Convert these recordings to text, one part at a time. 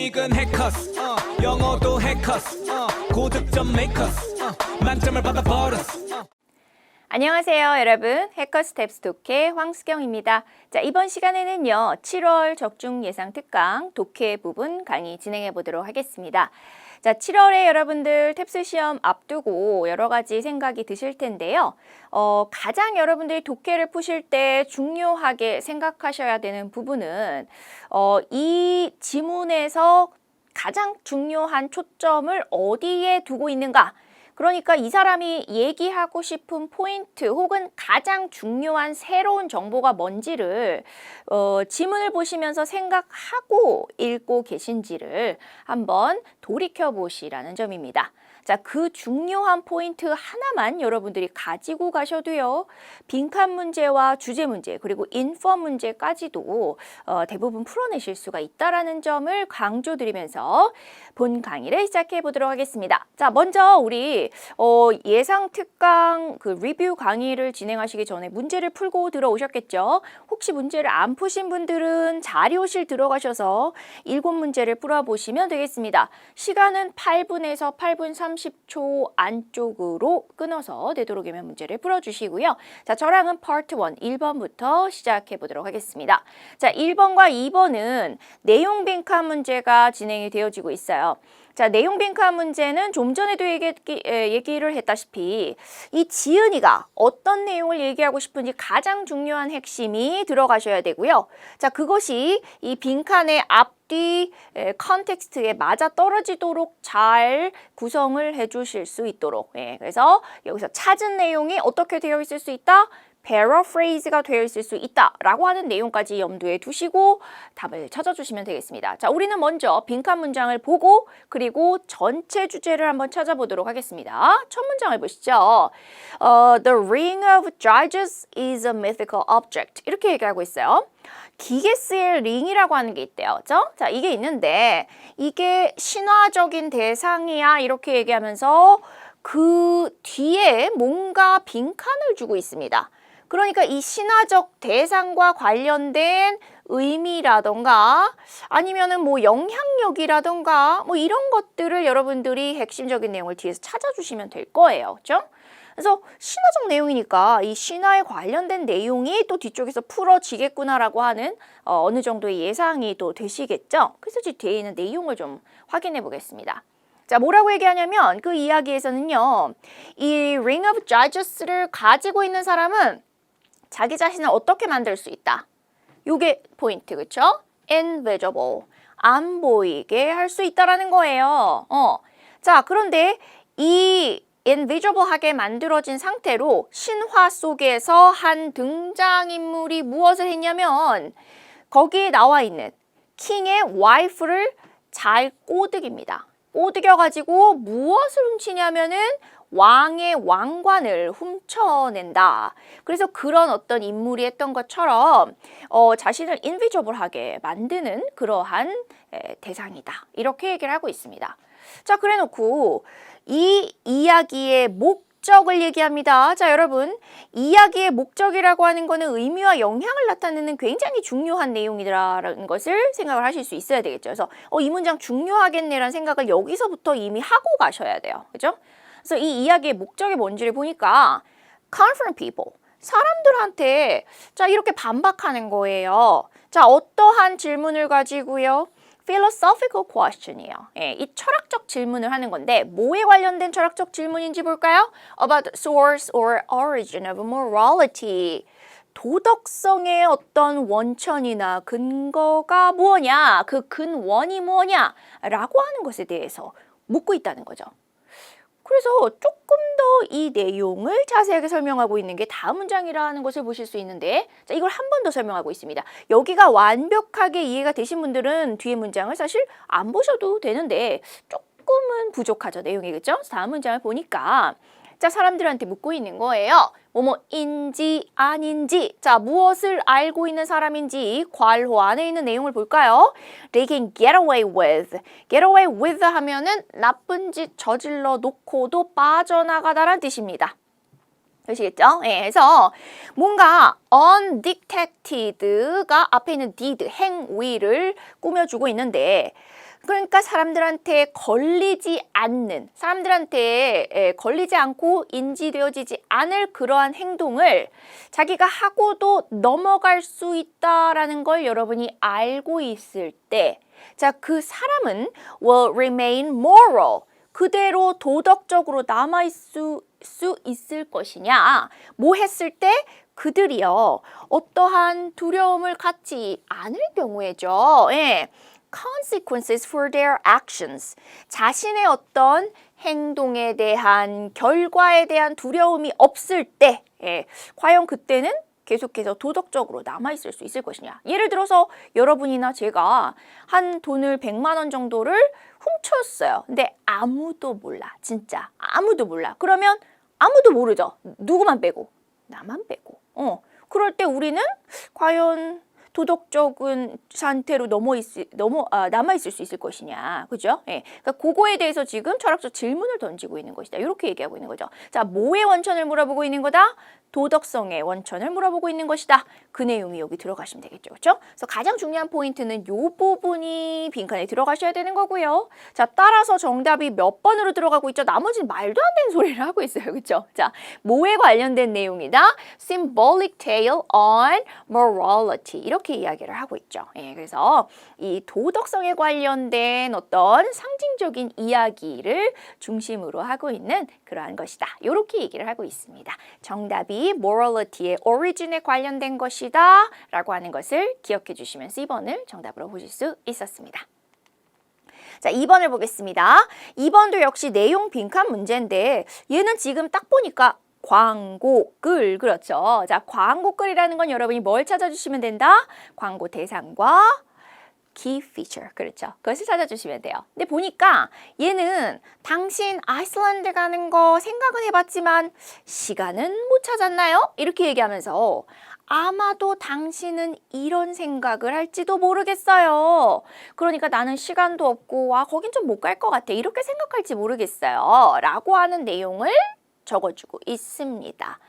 토익은 해커스 영어도 해커스 고득점 메이커스 만점을 받아버렸어. 안녕하세요 여러분, 해커스텝스 독해 황수경입니다. 자, 이번 시간에는요 7월 적중 예상 특강 독해 부분 강의 진행해 보도록 하겠습니다. 자, 7월에 여러분들 탭스 시험 앞두고 여러 가지 생각이 드실 텐데요. 가장 여러분들이 독해를 푸실 때 중요하게 생각하셔야 되는 부분은 이 지문에서 가장 중요한 초점을 어디에 두고 있는가? 그러니까 이 사람이 얘기하고 싶은 포인트 혹은 가장 중요한 새로운 정보가 뭔지를 지문을 보시면서 생각하고 읽고 계신지를 한번 돌이켜 보시라는 점입니다. 자, 그 중요한 포인트 하나만 여러분들이 가지고 가셔도요. 빈칸 문제와 주제 문제 그리고 인퍼 문제까지도 대부분 풀어내실 수가 있다는 점을 강조드리면서 본 강의를 시작해 보도록 하겠습니다. 자, 먼저 우리 예상 특강 그 리뷰 강의를 진행하시기 전에 문제를 풀고 들어오셨겠죠? 혹시 문제를 안 푸신 분들은 자료실 들어가셔서 7문제를 풀어보시면 되겠습니다. 시간은 8분에서 8분 30초 안쪽으로 끊어서 되도록이면 문제를 풀어주시고요. 자, 저랑은 파트 1, 1번부터 시작해 보도록 하겠습니다. 자, 1번과 2번은 내용 빈칸 문제가 진행이 되어지고 있어요. 자, 내용 빈칸 문제는 좀 전에도 얘기를 했다시피 이 지은이가 어떤 내용을 얘기하고 싶은지 가장 중요한 핵심이 들어가셔야 되고요. 자, 그것이 이 빈칸의 앞뒤 컨텍스트에 맞아 떨어지도록 잘 구성을 해 주실 수 있도록 그래서 여기서 찾은 내용이 어떻게 되어 있을 수 있다? paraphrase가 되어 있을 수 있다라고 하는 내용까지 염두에 두시고 답을 찾아주시면 되겠습니다. 자, 우리는 먼저 빈칸 문장을 보고 그리고 전체 주제를 한번 찾아보도록 하겠습니다. 첫 문장을 보시죠. The ring of judges is a mythical object. 이렇게 얘기하고 있어요. 기게스의 링이라고 하는 게 있대요. 그렇죠? 자, 이게 있는데 이게 신화적인 대상이야 이렇게 얘기하면서 그 뒤에 뭔가 빈칸을 주고 있습니다. 그러니까 이 신화적 대상과 관련된 의미라던가 아니면은 뭐 영향력이라던가 뭐 이런 것들을 여러분들이 핵심적인 내용을 뒤에서 찾아주시면 될 거예요. 그렇죠? 그래서 신화적 내용이니까 이 신화에 관련된 내용이 또 뒤쪽에서 풀어지겠구나라고 하는 어느 정도의 예상이 또 되시겠죠? 그래서 뒤에 있는 내용을 좀 확인해 보겠습니다. 자, 뭐라고 얘기하냐면 그 이야기에서는요. 이 Ring of Judges를 가지고 있는 사람은 자기 자신을 어떻게 만들 수 있다. 요게 포인트, 그쵸? Invisible, 안 보이게 할 수 있다라는 거예요. 자, 그런데 이 invisible하게 만들어진 상태로 신화 속에서 한 등장인물이 무엇을 했냐면 거기에 나와 있는 킹의 와이프를 잘 꼬드깁니다. 꼬드겨가지고 무엇을 훔치냐면은 왕의 왕관을 훔쳐낸다. 그래서 그런 어떤 인물이 했던 것처럼 자신을 인비저블하게 만드는 그러한 대상이다. 이렇게 얘기를 하고 있습니다. 자, 그래놓고 이 이야기의 목적을 얘기합니다. 자, 여러분, 이야기의 목적이라고 하는 거는 의미와 영향을 나타내는 굉장히 중요한 내용이라는 것을 생각을 하실 수 있어야 되겠죠. 그래서 이 문장 중요하겠네라는 생각을 여기서부터 이미 하고 가셔야 돼요. 그죠? 그래서 이 이야기의 목적이 뭔지를 보니까 confront people, 사람들한테 자 이렇게 반박하는 거예요. 자, 어떠한 질문을 가지고요? philosophical question이에요. 이 철학적 질문을 하는 건데 뭐에 관련된 철학적 질문인지 볼까요? About the source or origin of morality. 도덕성의 어떤 원천이나 근거가 무엇냐, 그 근원이 무엇냐 라고 하는 것에 대해서 묻고 있다는 거죠. 그래서 조금 더 이 내용을 자세하게 설명하고 있는 게 다음 문장이라는 것을 보실 수 있는데 자, 이걸 한 번 더 설명하고 있습니다. 여기가 완벽하게 이해가 되신 분들은 뒤에 문장을 사실 안 보셔도 되는데 조금은 부족하죠. 내용이. 그렇죠? 다음 문장을 보니까 자, 사람들한테 묻고 있는 거예요. 뭐뭐인지 아닌지, 자, 무엇을 알고 있는 사람인지 괄호 안에 있는 내용을 볼까요? They can get away with. get away with 하면은 나쁜 짓 저질러 놓고도 빠져나가다라는 뜻입니다. 아시겠죠? 그래서 뭔가 undetected가 앞에 있는 did, 행위를 꾸며주고 있는데 그러니까 사람들한테 걸리지 않고 인지되어지지 않을 그러한 행동을 자기가 하고도 넘어갈 수 있다라는 걸 여러분이 알고 있을 때, 자, 그 사람은 will remain moral. 그대로 도덕적으로 남아있을 수 있을 것이냐. 뭐 했을 때 그들이요, 어떠한 두려움을 갖지 않을 경우에죠. 예. consequences for their actions. 자신의 어떤 행동에 대한 결과에 대한 두려움이 없을 때, 예, 과연 그때는 계속해서 도덕적으로 남아있을 수 있을 것이냐. 예를 들어서 여러분이나 제가 한 돈을 100만 원 정도를 훔쳤어요. 근데 아무도 몰라. 진짜 아무도 몰라. 그러면 아무도 모르죠. 누구만 빼고? 나만 빼고. 그럴 때 우리는 과연 도덕적인 상태로 남아있을 수 있을 것이냐. 그죠? 예. 그러니까 그거에 대해서 지금 철학적 질문을 던지고 있는 것이다. 이렇게 얘기하고 있는 거죠. 자, 뭐의 원천을 물어보고 있는 거다? 도덕성의 원천을 물어보고 있는 것이다. 그 내용이 여기 들어가시면 되겠죠. 그렇죠? 그래서 가장 중요한 포인트는 이 부분이 빈칸에 들어가셔야 되는 거고요. 자, 따라서 정답이 몇 번으로 들어가고 있죠? 나머지는 말도 안 되는 소리를 하고 있어요. 그렇죠? 자, 뭐에 관련된 내용이다? Symbolic tale on morality. 이렇게 이야기를 하고 있죠. 예, 그래서 이 도덕성에 관련된 어떤 상징적인 이야기를 중심으로 하고 있는 그러한 것이다. 이렇게 얘기를 하고 있습니다. 정답이 morality의 origin에 관련된 것이다 라고 하는 것을 기억해 주시면 2번을 정답으로 보실 수 있었습니다. 자, 2번을 보겠습니다. 2번도 역시 내용 빈칸 문제인데 얘는 지금 딱 보니까 광고글, 그렇죠. 자, 광고글이라는 건 여러분이 뭘 찾아주시면 된다? 광고 대상과 key feature, 그렇죠. 그것을 찾아주시면 돼요. 근데 보니까 얘는 당신 아이슬란드 가는 거 생각은 해봤지만 시간은 못 찾았나요? 이렇게 얘기하면서 아마도 당신은 이런 생각을 할지도 모르겠어요. 그러니까 나는 시간도 없고 거긴 좀 못 갈 것 같아. 이렇게 생각할지 모르겠어요. 라고 하는 내용을 적어주고 있습니다.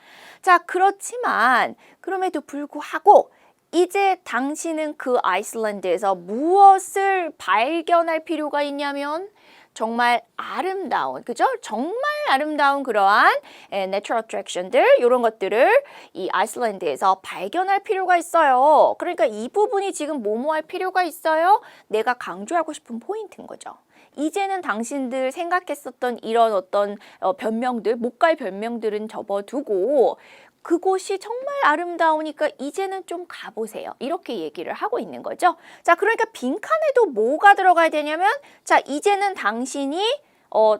자, 그렇지만 그럼에도 불구하고 이제 당신은 그 아이슬란드에서 무엇을 발견할 필요가 있냐면 정말 아름다운, 그죠? 정말 아름다운 그러한 natural attraction들, 이런 것들을 이 아이슬란드에서 발견할 필요가 있어요. 그러니까 이 부분이 지금 뭐뭐 할 필요가 있어요? 내가 강조하고 싶은 포인트인 거죠. 이제는 당신들 생각했었던 이런 어떤 변명들, 못 갈 변명들은 접어두고 그곳이 정말 아름다우니까 이제는 좀 가보세요. 이렇게 얘기를 하고 있는 거죠. 자, 그러니까 빈칸에도 뭐가 들어가야 되냐면, 자, 이제는 당신이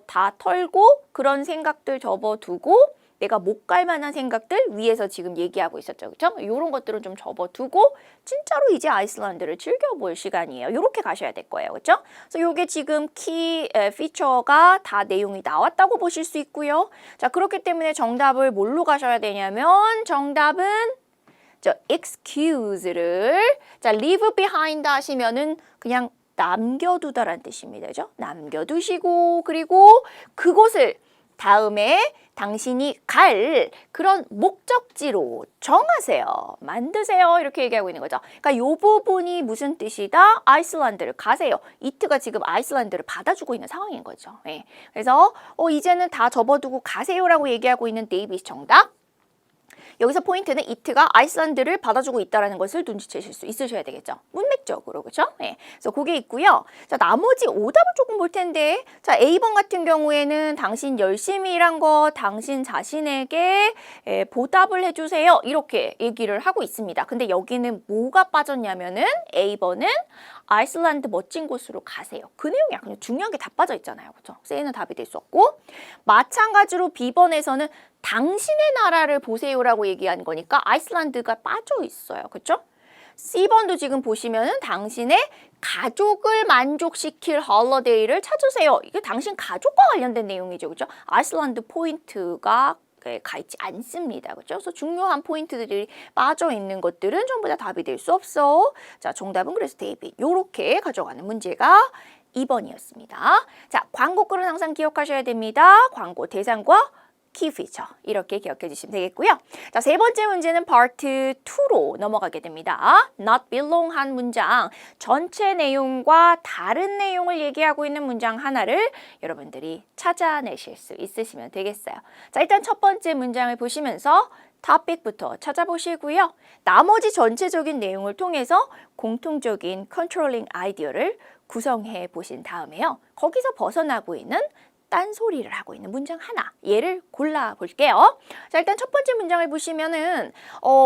다 털고 그런 생각들 접어두고 내가 못 갈 만한 생각들 위에서 지금 얘기하고 있었죠. 그렇죠? 이런 것들은 좀 접어두고 진짜로 이제 아이슬란드를 즐겨볼 시간이에요. 이렇게 가셔야 될 거예요. 그렇죠? 그래서 이게 지금 키 피처가 다 내용이 나왔다고 보실 수 있고요. 자, 그렇기 때문에 정답을 뭘로 가셔야 되냐면 정답은 excuse를 leave behind 하시면은 그냥 남겨두다라는 뜻입니다. 그죠? 남겨두시고 그리고 그곳을 다음에 당신이 갈 그런 목적지로 정하세요. 만드세요. 이렇게 얘기하고 있는 거죠. 그러니까 이 부분이 무슨 뜻이다? 아이슬란드를 가세요. 이트가 지금 아이슬란드를 받아주고 있는 상황인 거죠. 네. 그래서 이제는 다 접어두고 가세요라고 얘기하고 있는 데이빗 정답. 여기서 포인트는 이트가 아이슬란드를 받아주고 있다는 것을 눈치채실 수 있으셔야 되겠죠. 문맥적으로, 그렇죠? 네. 그래서 그게 있고요. 자, 나머지 오답을 조금 볼 텐데, 자, A번 같은 경우에는 당신 열심히 일한 거 당신 자신에게 보답을 해주세요. 이렇게 얘기를 하고 있습니다. 근데 여기는 뭐가 빠졌냐면은 A번은 아이슬란드 멋진 곳으로 가세요. 그 내용이 그냥 중요한 게 다 빠져 있잖아요. 그렇죠? C는 답이 될 수 없고, 마찬가지로 B번에서는 당신의 나라를 보세요라고 얘기한 거니까 아이슬란드가 빠져 있어요. 그렇죠? C번도 지금 보시면은 당신의 가족을 만족시킬 홀리데이를 찾으세요. 이게 당신 가족과 관련된 내용이죠. 그렇죠? 아이슬란드 포인트가 가 있지 않습니다. 그렇죠? 그래서 중요한 포인트들이 빠져 있는 것들은 전부 다 답이 될 수 없어. 자, 정답은 그래서 데이빗. 요렇게 가져가는 문제가 2번이었습니다. 자, 광고글은 항상 기억하셔야 됩니다. 광고 대상과 key feature 이렇게 기억해 주시면 되겠고요. 자, 세 번째 문제는 part 2로 넘어가게 됩니다. not belong 한 문장, 전체 내용과 다른 내용을 얘기하고 있는 문장 하나를 여러분들이 찾아내실 수 있으시면 되겠어요. 자, 일단 첫 번째 문장을 보시면서 topic부터 찾아보시고요. 나머지 전체적인 내용을 통해서 공통적인 컨트롤링 아이디어를 구성해 보신 다음에요. 거기서 벗어나고 있는 딴소리를 하고 있는 문장 하나, 얘를 골라 볼게요. 자, 일단 첫 번째 문장을 보시면은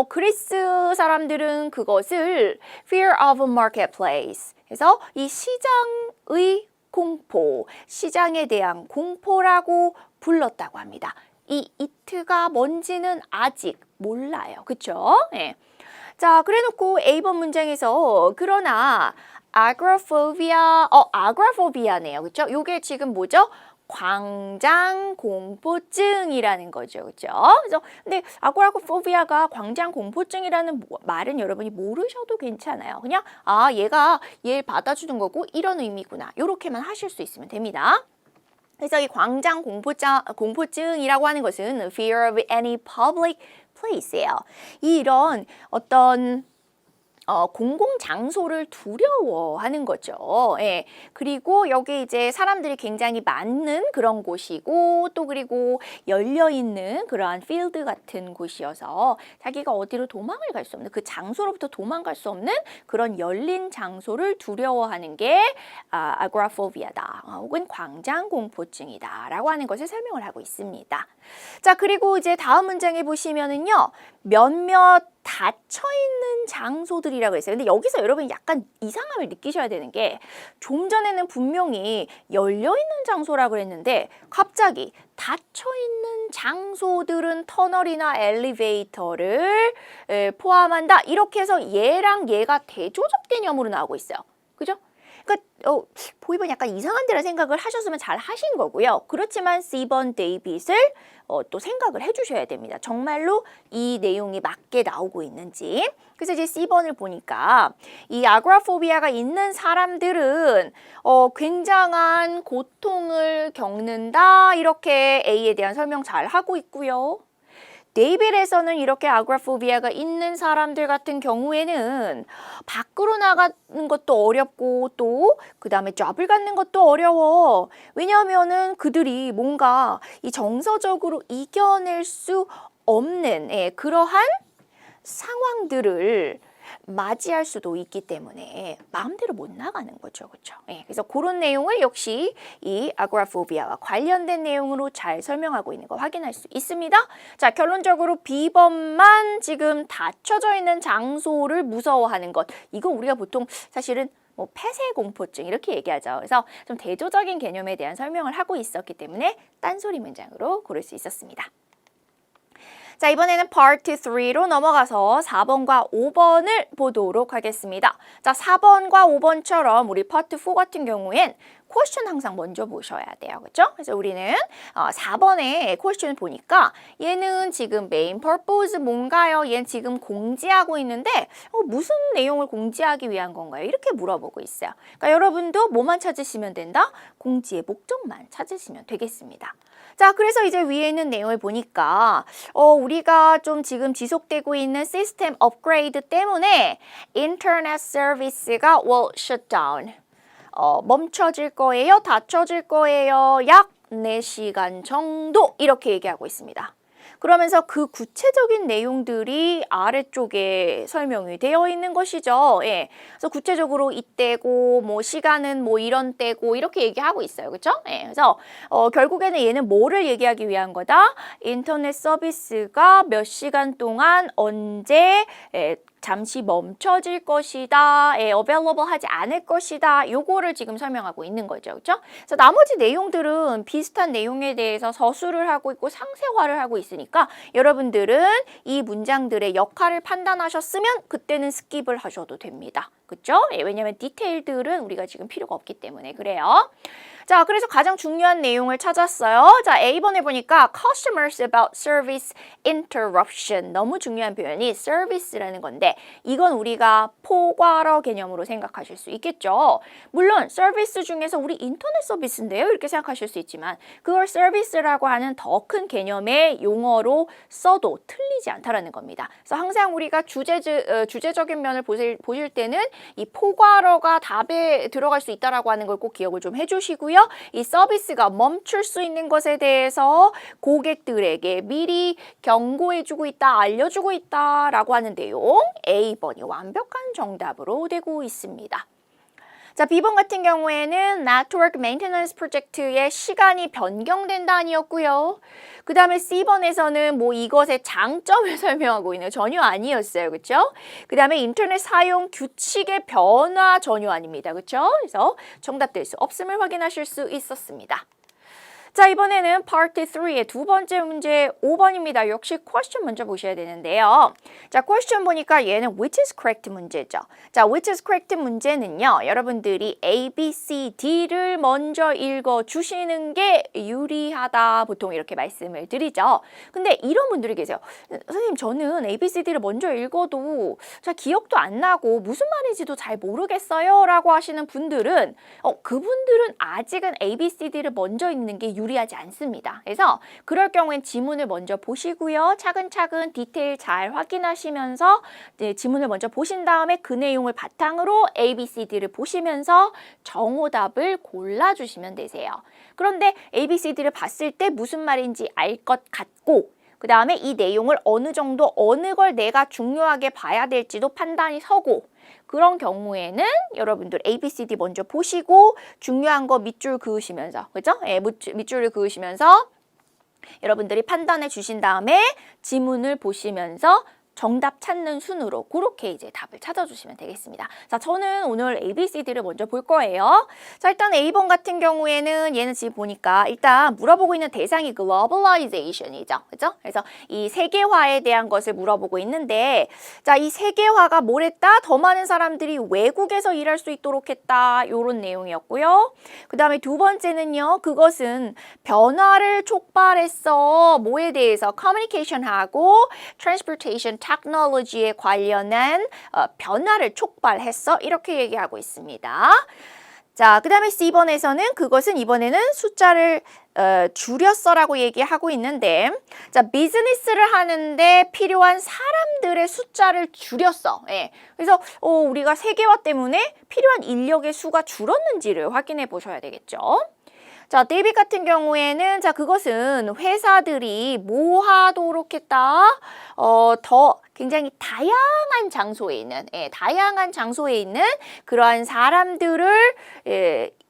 그리스 사람들은 그것을 fear of a marketplace, 그래서 이 시장의 공포, 시장에 대한 공포라고 불렀다고 합니다. 이 it가 뭔지는 아직 몰라요. 그쵸? 네. 자, 그래놓고 A번 문장에서 그러나 agoraphobia네요. 그쵸? 요게 지금 뭐죠? 광장 공포증이라는 거죠. 그죠? 그래서 근데 아고라포비아가 광장 공포증이라는 말은 여러분이 모르셔도 괜찮아요. 그냥 얘가 얘를 받아주는 거고 이런 의미구나. 요렇게만 하실 수 있으면 됩니다. 그래서 이 광장 공포증이라고 하는 것은 fear of any public place예요. 이런 어떤 공공 장소를 두려워하는 거죠. 예. 그리고 여기 이제 사람들이 굉장히 많은 그런 곳이고 또 그리고 열려 있는 그러한 필드 같은 곳이어서 자기가 어디로 도망을 갈 수 없는 그 장소로부터 도망갈 수 없는 그런 열린 장소를 두려워하는 게 agoraphobia,다 혹은 광장 공포증이다라고 하는 것을 설명을 하고 있습니다. 자, 그리고 이제 다음 문장에 보시면은요. 몇몇 닫혀있는 장소들이라고 했어요. 근데 여기서 여러분이 약간 이상함을 느끼셔야 되는 게 좀 전에는 분명히 열려있는 장소라고 그랬는데 갑자기 닫혀있는 장소들은 터널이나 엘리베이터를 포함한다. 이렇게 해서 얘랑 얘가 대조적 개념으로 나오고 있어요. 그죠? 그러니까 보이면 약간 이상한 데라 생각을 하셨으면 잘 하신 거고요. 그렇지만 C번 데이빗을 또 생각을 해주셔야 됩니다. 정말로 이 내용이 맞게 나오고 있는지. 그래서 이제 C번을 보니까 이 아고라포비아가 있는 사람들은 굉장한 고통을 겪는다. 이렇게 A에 대한 설명 잘 하고 있고요. 데이빗에서는 이렇게 아고라포비아가 있는 사람들 같은 경우에는 밖으로 나가는 것도 어렵고 또 그 다음에 잡을 갖는 것도 어려워. 왜냐하면은 그들이 뭔가 이 정서적으로 이겨낼 수 없는 그러한 상황들을 맞이할 수도 있기 때문에 마음대로 못 나가는 거죠. 그렇죠? 그래서 그런 내용을 역시 이 아고라포비아와 관련된 내용으로 잘 설명하고 있는 거 확인할 수 있습니다. 자, 결론적으로 B번만 지금 닫혀져 있는 장소를 무서워하는 것. 이거 우리가 보통 사실은 뭐 폐쇄 공포증 이렇게 얘기하죠. 그래서 좀 대조적인 개념에 대한 설명을 하고 있었기 때문에 딴소리 문장으로 고를 수 있었습니다. 자, 이번에는 part 3로 넘어가서 4번과 5번을 보도록 하겠습니다. 자, 4번과 5번처럼 우리 part 4 같은 경우엔 question 항상 먼저 보셔야 돼요. 그렇죠? 그래서 우리는 4번의 question을 보니까 얘는 지금 main purpose 뭔가요? 얘는 지금 공지하고 있는데 무슨 내용을 공지하기 위한 건가요? 이렇게 물어보고 있어요. 그러니까 여러분도 뭐만 찾으시면 된다? 공지의 목적만 찾으시면 되겠습니다. 자, 그래서 이제 위에 있는 내용을 보니까 우리가 좀 지금 지속되고 있는 시스템 업그레이드 때문에 인터넷 서비스가 will shut down. 멈춰질 거예요? 닫혀질 거예요? 약 4시간 정도 이렇게 얘기하고 있습니다. 그러면서 그 구체적인 내용들이 아래쪽에 설명이 되어 있는 것이죠. 그래서 구체적으로 이때고 뭐 시간은 뭐 이런 때고 이렇게 얘기하고 있어요. 그렇죠? 그래서 결국에는 얘는 뭐를 얘기하기 위한 거다? 인터넷 서비스가 몇 시간 동안 언제 잠시 멈춰질 것이다, available 하지 않을 것이다, 요거를 지금 설명하고 있는 거죠. 그렇죠? 그래서 나머지 내용들은 비슷한 내용에 대해서 서술을 하고 있고 상세화를 하고 있으니까 여러분들은 이 문장들의 역할을 판단하셨으면 그때는 스킵을 하셔도 됩니다. 그쵸? 예, 왜냐하면 디테일들은 우리가 지금 필요가 없기 때문에 그래요. 자, 그래서 가장 중요한 내용을 찾았어요. 자, A번에 보니까 customers about service interruption. 너무 중요한 표현이 service라는 건데 이건 우리가 포괄어 개념으로 생각하실 수 있겠죠. 물론 서비스 중에서 우리 인터넷 서비스인데요. 이렇게 생각하실 수 있지만 그걸 서비스라고 하는 더 큰 개념의 용어로 써도 틀리지 않다라는 겁니다. 그래서 항상 우리가 주제적인 면을 보실 때는 이 포괄어가 답에 들어갈 수 있다라고 하는 걸 꼭 기억을 좀 해주시고요. 이 서비스가 멈출 수 있는 것에 대해서 고객들에게 미리 경고해주고 있다, 알려주고 있다라고 하는 내용 A번이 완벽한 정답으로 되고 있습니다. 자, B번 같은 경우에는 Network Maintenance Project의 시간이 변경된다니었고요. 그 다음에 C번에서는 뭐 이것의 장점을 설명하고 있는 전혀 아니었어요. 그렇죠? 그 다음에 인터넷 사용 규칙의 변화 전혀 아닙니다. 그렇죠? 그래서 정답될 수 없음을 확인하실 수 있었습니다. 자, 이번에는 파트 3의 두 번째 문제 5번입니다. 역시 question 먼저 보셔야 되는데요. 자, question 보니까 얘는 which is correct 문제죠. 자, which is correct 문제는요. 여러분들이 A, B, C, D를 먼저 읽어주시는 게 유리하다. 보통 이렇게 말씀을 드리죠. 근데 이런 분들이 계세요. 선생님, 저는 A, B, C, D를 먼저 읽어도 자, 기억도 안 나고 무슨 말인지도 잘 모르겠어요. 라고 하시는 분들은 그분들은 아직은 A, B, C, D를 먼저 읽는 게 유리하지 않습니다. 그래서 그럴 경우엔 지문을 먼저 보시고요. 차근차근 디테일 잘 확인하시면서 지문을 먼저 보신 다음에 그 내용을 바탕으로 A, B, C, D를 보시면서 정오답을 골라주시면 되세요. 그런데 A, B, C, D를 봤을 때 무슨 말인지 알 것 같고 그 다음에 이 내용을 어느 정도 어느 걸 내가 중요하게 봐야 될지도 판단이 서고 그런 경우에는 여러분들 A, B, C, D 먼저 보시고 중요한 거 밑줄 그으시면서 그죠? 예, 밑줄을 그으시면서 여러분들이 판단해 주신 다음에 지문을 보시면서 정답 찾는 순으로 그렇게 이제 답을 찾아주시면 되겠습니다. 자, 저는 오늘 A, B, C, D를 먼저 볼 거예요. 자, 일단 A번 같은 경우에는 얘는 지금 보니까 일단 물어보고 있는 대상이 globalization이죠. 그죠? 그래서 이 세계화에 대한 것을 물어보고 있는데 자, 이 세계화가 뭘 했다? 더 많은 사람들이 외국에서 일할 수 있도록 했다. 요런 내용이었고요. 그 다음에 두 번째는요. 그것은 변화를 촉발했어. 뭐에 대해서? communication하고 transportation 테크놀로지에 관련한 변화를 촉발했어. 이렇게 얘기하고 있습니다. 자, 그 다음에 C번에서는 그것은 이번에는 숫자를 줄였어라고 얘기하고 있는데 자, 비즈니스를 하는데 필요한 사람들의 숫자를 줄였어. 예. 그래서 우리가 세계화 때문에 필요한 인력의 수가 줄었는지를 확인해 보셔야 되겠죠. 자, 데이빗 같은 경우에는 자, 그것은 회사들이 뭐 하도록 했다? 더 굉장히 다양한 장소에 있는 다양한 장소에 있는 그러한 사람들을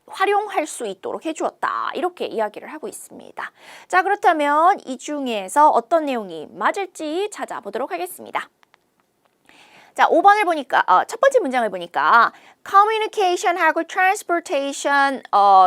활용할 수 있도록 해주었다. 이렇게 이야기를 하고 있습니다. 자, 그렇다면 이 중에서 어떤 내용이 맞을지 찾아보도록 하겠습니다. 자, 5번을 보니까 첫 번째 문장을 보니까 communication하고 transportation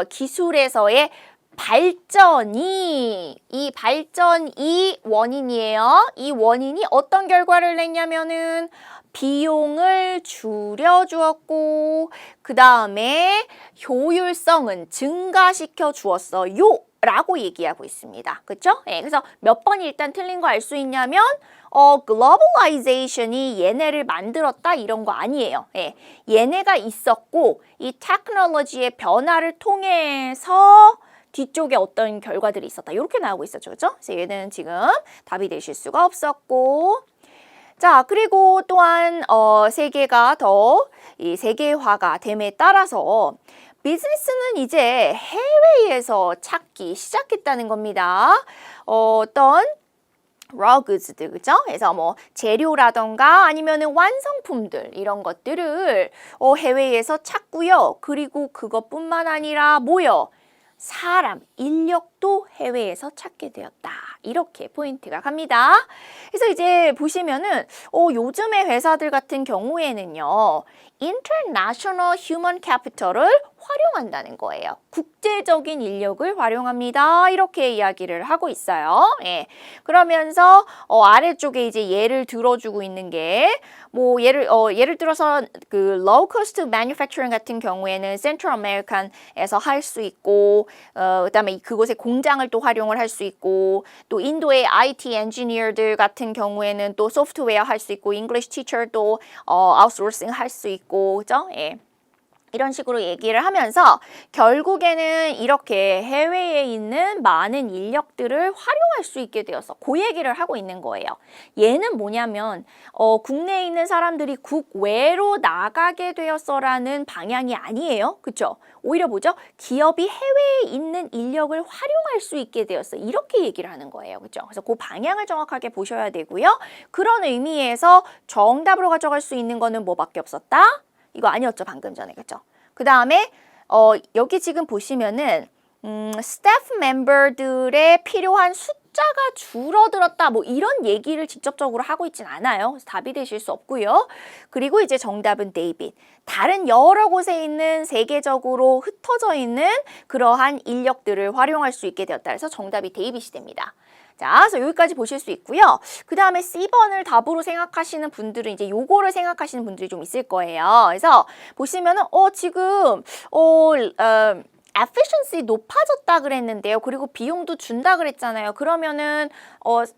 기술에서의 발전이 이 발전이 원인이에요. 이 원인이 어떤 결과를 냈냐면은 비용을 줄여주었고 그 다음에 효율성은 증가시켜 주었어요. 라고 얘기하고 있습니다. 그렇죠? 예, 그래서 몇 번이 일단 틀린 거 알 수 있냐면 globalization이 얘네를 만들었다 이런 거 아니에요. 예, 얘네가 있었고 이 테크놀로지의 변화를 통해서 뒤쪽에 어떤 결과들이 있었다. 이렇게 나오고 있었죠. 그렇죠? 그래서 얘는 지금 답이 되실 수가 없었고 자, 그리고 또한 세계가 더 이 세계화가 됨에 따라서 비즈니스는 이제 해외에서 찾기 시작했다는 겁니다. 어떤 raw goods들, 그죠? 그래서 뭐 재료라던가 아니면은 완성품들 이런 것들을 해외에서 찾고요. 그리고 그것뿐만 아니라 뭐요? 사람, 인력도 해외에서 찾게 되었다. 이렇게 포인트가 갑니다. 그래서 이제 보시면은 요즘의 회사들 같은 경우에는요. international human capital을 활용한다는 거예요. 국제적인 인력을 활용합니다. 이렇게 이야기를 하고 있어요. 예. 그러면서 아래쪽에 이제 예를 들어주고 있는 게 뭐 예를 들어서 그 low cost manufacturing 같은 경우에는 Central American에서 할 수 있고 그다음에 그곳에 공장을 또 활용을 할 수 있고 또 인도의 IT 엔지니어들 같은 경우에는 또 소프트웨어 할 수 있고 English teacher도 아웃소싱 할 수 있고 그죠? 예. 이런 식으로 얘기를 하면서 결국에는 이렇게 해외에 있는 많은 인력들을 활용할 수 있게 되어서 그 얘기를 하고 있는 거예요. 얘는 뭐냐면 국내에 있는 사람들이 국외로 나가게 되었어라는 방향이 아니에요. 그렇죠? 오히려 뭐죠? 기업이 해외에 있는 인력을 활용할 수 있게 되었어. 이렇게 얘기를 하는 거예요. 그렇죠? 그래서 그 방향을 정확하게 보셔야 되고요. 그런 의미에서 정답으로 가져갈 수 있는 거는 뭐밖에 없었다? 이거 아니었죠, 방금 전에. 그렇죠? 그 다음에 여기 지금 보시면은 스태프 멤버들의 필요한 숫자가 줄어들었다 뭐 이런 얘기를 직접적으로 하고 있진 않아요. 그래서 답이 되실 수 없고요. 그리고 이제 정답은 데이빗. 다른 여러 곳에 있는 세계적으로 흩어져 있는 그러한 인력들을 활용할 수 있게 되었다. 그래서 정답이 데이빗이 됩니다. 자, 그래서 여기까지 보실 수 있고요. 그 다음에 C번을 답으로 생각하시는 분들은 이제 요거를 생각하시는 분들이 좀 있을 거예요. 그래서 보시면은 지금 efficiency 높아졌다 그랬는데요. 그리고 비용도 준다 그랬잖아요. 그러면은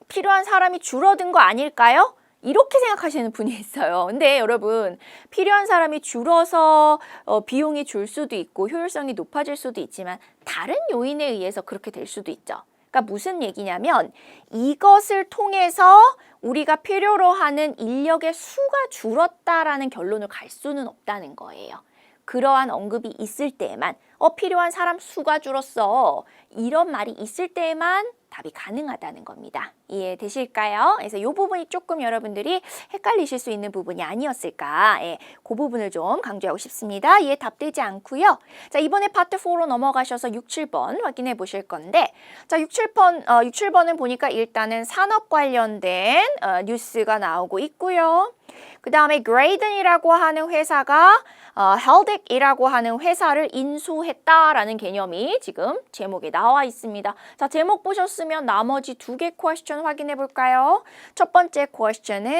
필요한 사람이 줄어든 거 아닐까요? 이렇게 생각하시는 분이 있어요. 근데 여러분 필요한 사람이 줄어서 비용이 줄 수도 있고 효율성이 높아질 수도 있지만 다른 요인에 의해서 그렇게 될 수도 있죠. 그러니까 무슨 얘기냐면 이것을 통해서 우리가 필요로 하는 인력의 수가 줄었다라는 결론을 갈 수는 없다는 거예요. 그러한 언급이 있을 때에만 필요한 사람 수가 줄었어. 이런 말이 있을 때에만 답이 가능하다는 겁니다. 이해되실까요? 그래서 이 부분이 조금 여러분들이 헷갈리실 수 있는 부분이 아니었을까. 예, 그 부분을 좀 강조하고 싶습니다. 이해 답되지 않고요. 자, 이번에 파트 4로 넘어가셔서 6, 7번 확인해 보실 건데 자, 6, 7번은 보니까 일단은 산업 관련된 뉴스가 나오고 있고요. 그 다음에 그레이든이라고 하는 회사가 헬덱이라고 하는 회사를 인수했다라는 개념이 지금 제목에 나와 있습니다. 자, 제목 보셨으면 나머지 두 개 퀘스천 확인해 볼까요? 첫 번째 퀘스천은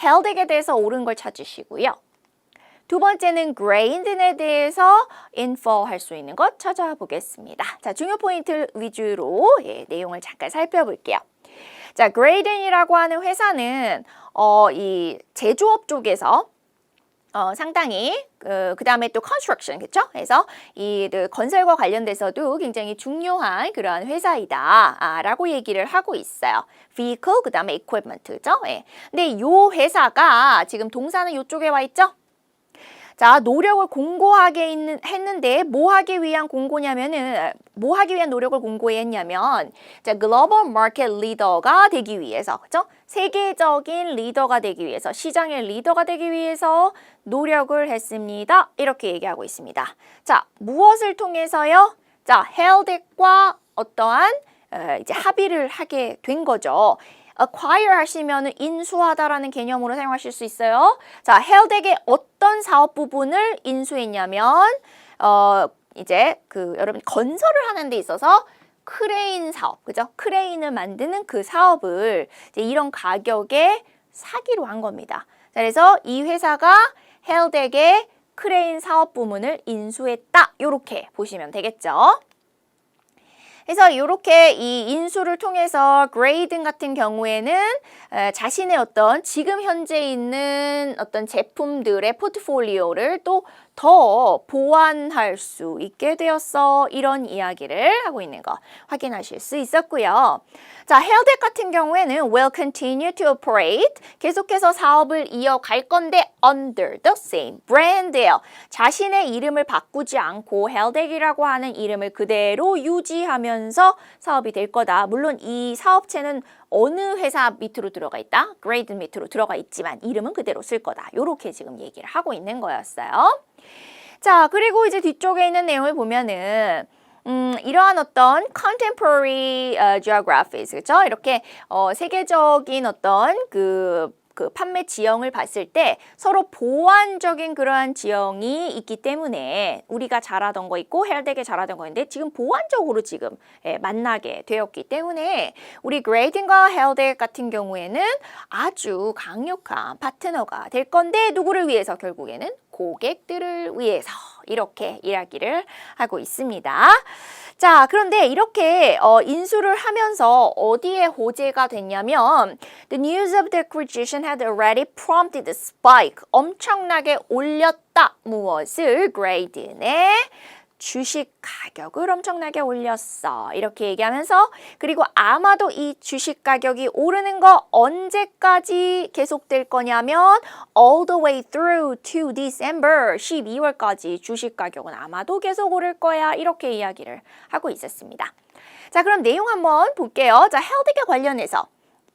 헬덱에 대해서 옳은 걸 찾으시고요. 두 번째는 그레이든에 대해서 인포 할 수 있는 것 찾아보겠습니다. 자, 중요 포인트 위주로 내용을 잠깐 살펴볼게요. 자, 그레이든이라고 하는 회사는 이 제조업 쪽에서 상당히 그 다음에 또 construction, 그렇죠? 그래서 이 건설과 관련돼서도 굉장히 중요한 그러한 회사이다 라고 얘기를 하고 있어요. vehicle, 그 다음에 equipment, 그렇죠? 예. 근데 이 회사가 지금 동사는 이쪽에 와 있죠? 자, 노력을 공고하게 했는데 뭐 하기 위한 공고냐면은 뭐 하기 위한 노력을 공고했냐면 자, 글로벌 마켓 리더가 되기 위해서, 그렇죠? 세계적인 리더가 되기 위해서, 시장의 리더가 되기 위해서 노력을 했습니다. 이렇게 얘기하고 있습니다. 자, 무엇을 통해서요? 자, 헬덱과 어떠한 이제 합의를 하게 된 거죠. acquire 하시면 인수하다라는 개념으로 사용하실 수 있어요. 자, 헬덱의 어떤 사업 부분을 인수했냐면 이제 여러분 건설을 하는 데 있어서 크레인 사업, 그죠? 크레인을 만드는 그 사업을 이제 이런 가격에 사기로 한 겁니다. 자, 그래서 이 회사가 헬덱의 크레인 사업 부문을 인수했다. 이렇게 보시면 되겠죠. 그래서 이렇게 이 인수를 통해서 그레이든 같은 경우에는 자신의 어떤 지금 현재 있는 어떤 제품들의 포트폴리오를 또 더 보완할 수 있게 되었어. 이런 이야기를 하고 있는 거 확인하실 수 있었고요. 자, 헬덱 같은 경우에는 will continue to operate. 계속해서 사업을 이어갈 건데 under the same brand예요. 자신의 이름을 바꾸지 않고 헬덱이라고 하는 이름을 그대로 유지하면서 사업이 될 거다. 물론 이 사업체는 어느 회사 밑으로 들어가 있다? 그레이든 밑으로 들어가 있지만 이름은 그대로 쓸 거다. 이렇게 지금 얘기를 하고 있는 거였어요. 자, 그리고 이제 뒤쪽에 있는 내용을 보면은 이러한 어떤 contemporary geographies, 그렇죠? 이렇게 세계적인 어떤 그 그 판매 지형을 봤을 때 서로 보완적인 그러한 지형이 있기 때문에 우리가 잘하던 거 있고 헬덱에 잘하던 거 있는데 지금 보완적으로 지금 만나게 되었기 때문에 우리 그레이든과 헬덱 같은 경우에는 아주 강력한 파트너가 될 건데 누구를 위해서 결국에는 고객들을 위해서 이렇게 이야기를 하고 있습니다. 자, 그런데 이렇게 인수를 하면서 어디에 호재가 됐냐면 The news of the acquisition had already prompted a spike. 엄청나게 올렸다. 무엇을? 그레이든의 주식 가격을 엄청나게 올렸어. 이렇게 얘기하면서 그리고 아마도 이 주식 가격이 오르는 거 언제까지 계속될 거냐면 all the way through to December 12월까지 주식 가격은 아마도 계속 오를 거야. 이렇게 이야기를 하고 있었습니다. 자, 그럼 내용 한번 볼게요. 자, 헬덱에 관련해서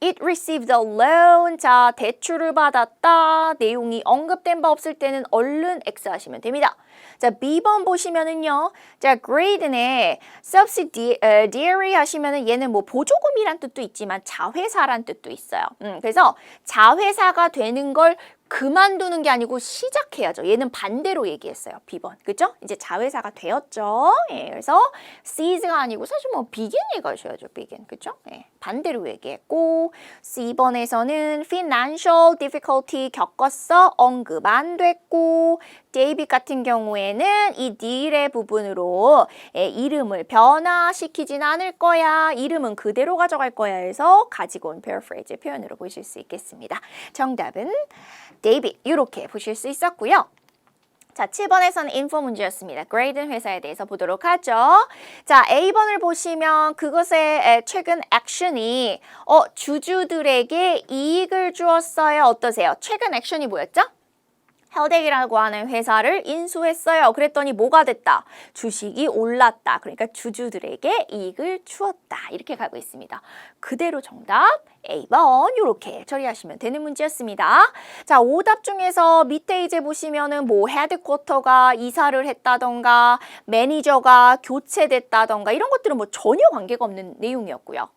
It received a loan. 자, 대출을 받았다. 내용이 언급된 바 없을 때는 얼른 X하시면 됩니다. 자, B번 보시면은요. 자, Graydon의 subsidiary 하시면은 얘는 뭐 보조금이란 뜻도 있지만 자회사란 뜻도 있어요. 그래서 자회사가 되는 걸 그만두는 게 아니고 시작해야죠. 얘는 반대로 얘기했어요. B번. 그죠? 이제 자회사가 되었죠. 예, 그래서 C가 아니고 사실 뭐 begin 얘기하셔야죠. begin. 그죠? 예, 반대로 얘기했고 C번에서는 financial difficulty 겪었어. 언급 안 됐고 데이빗 같은 경우에는 이 deal의 부분으로 이름을 변화시키진 않을 거야. 이름은 그대로 가져갈 거야 해서 가지고 온 paraphrase 표현으로 보실 수 있겠습니다. 정답은 데이빗 이렇게 보실 수 있었고요. 자, 7번에서는 인포 문제였습니다. 그레이든 회사에 대해서 보도록 하죠. 자, A번을 보시면 그것의 최근 액션이 주주들에게 이익을 주었어요. 어떠세요? 최근 액션이 뭐였죠? 헬덱이라고 하는 회사를 인수했어요. 그랬더니 뭐가 됐다? 주식이 올랐다. 그러니까 주주들에게 이익을 주었다. 이렇게 가고 있습니다. 그대로 정답 A번 이렇게 처리하시면 되는 문제였습니다. 자, 오답 중에서 밑에 이제 보시면은 뭐 헤드쿼터가 이사를 했다던가 매니저가 교체됐다던가 이런 것들은 뭐 전혀 관계가 없는 내용이었고요.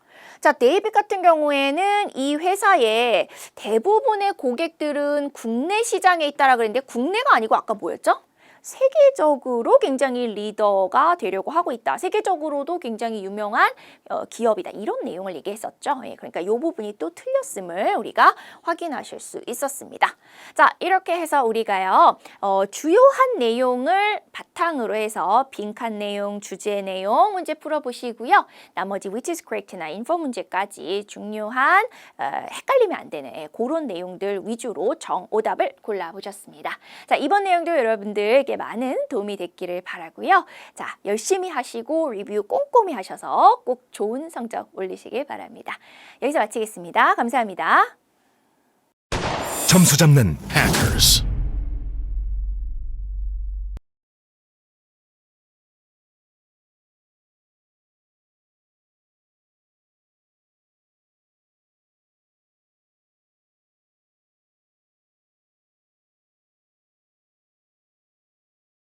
자, 데이빗 같은 경우에는 이 회사의 대부분의 고객들은 국내 시장에 있다라 그랬는데 국내가 아니고 아까 뭐였죠? 세계적으로 굉장히 리더가 되려고 하고 있다. 세계적으로도 굉장히 유명한 기업이다. 이런 내용을 얘기했었죠. 예, 그러니까 이 부분이 또 틀렸음을 우리가 확인하실 수 있었습니다. 자, 이렇게 해서 우리가요. 주요한 내용을 바탕으로 해서 빈칸 내용, 주제 내용 문제 풀어보시고요. 나머지 which is correct나 인포 문제까지 중요한 헷갈리면 안 되는 그런 내용들 위주로 정오답을 골라보셨습니다. 자, 이번 내용도 여러분들 많은 도움이 됐기를 바라고요. 자, 열심히 하시고 리뷰 꼼꼼히 하셔서 꼭 좋은 성적 올리시길 바랍니다. 여기서 마치겠습니다. 감사합니다. 점수 잡는 Hackers.